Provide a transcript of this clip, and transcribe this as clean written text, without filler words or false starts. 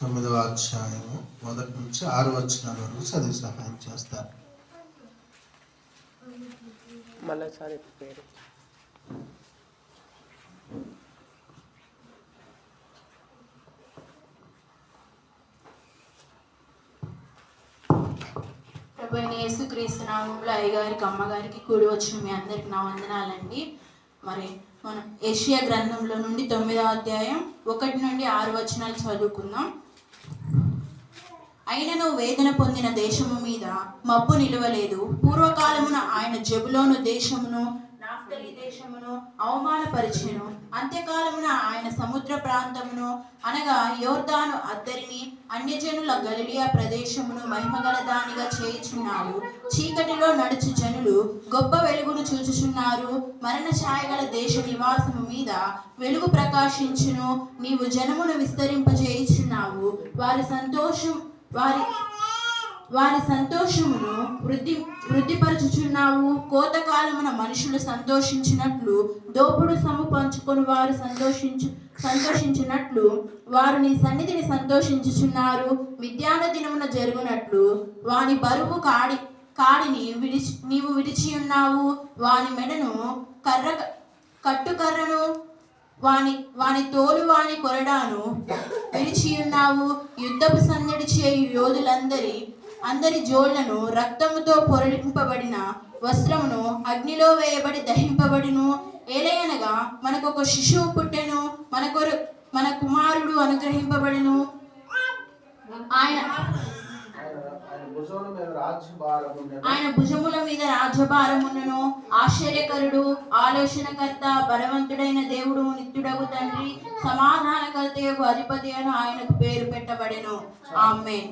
9వ అధ్యాయము 1 నుంచి 6 వచనాల వరకు చదివి సహాయం చేస్తారు. ప్రభువైన యేసుక్రీస్తు నామములో అయ్యగారికి అమ్మగారికి కూడి వచ్చిన మీ అందరికి నా వందనాలండి. మరి మనం యెషయా గ్రంథంలో నుండి 9వ అధ్యాయం 1 నుండి 6 వచనాలు చదువుకుందాం. అయినను వేదన పొందిన దేశము మీద మబ్బు నిలవలేదు. పూర్వకాలమున ఆయన జెబులోను దేశమును నాఫ్తలి దేశమును అవమానపరిచెను. అంత్యకాలమున ఆయన సముద్ర ప్రాంతమును అనగా యోర్దాను అద్దరిని అన్యజనుల గలిలియా ప్రదేశమును మహిమగల దానిగా చేయుచున్నాడు. చీకటిలో నడుచు జనులు గొప్ప వెలుగును చూచుచున్నారు. మరణ ఛాయగల దేశ నివాసము మీద వెలుగు ప్రకాశించును. నీవు జనమును విస్తరింపజేయుచున్నావు. వారి సంతోషమును వృద్ధిపరచుచున్నావు. కోతకాలమున మనుషులు సంతోషించినట్లు దోపుడు సొమ్ము పంచుకొని వారు సంతోషించినట్లు వారు నీ సన్నిధిని సంతోషించుచున్నారు. మిద్యాన దినమున జరుగునట్లు వాని బరువు కాడిని నీవు విడిచి ఉన్నావు. వాని మెడను కట్టుకర్రను వాని తోలు వాని కొరడాను విరిచియున్నావు. యుద్ధపు సందడి చేయు యోధులందరి జోళ్లను రక్తముతో పొరలింపబడిన వస్త్రమును అగ్నిలో వేయబడి దహింపబడిను. ఏలయనగా మనకొక శిశువు పుట్టెను, మన కుమారుడు అనుగ్రహింపబడెను. ఆయన భుజముల మీద రాజ్యభారమును. ఆశ్చర్యకరుడు, ఆలోచనకర్త, బలవంతుడైన దేవుడు, నిత్యుడగు తండ్రి, సమాధానకర్తయగు అధిపతి అను ఆయనకు పేరు పెట్టబడెను. ఆమేన్.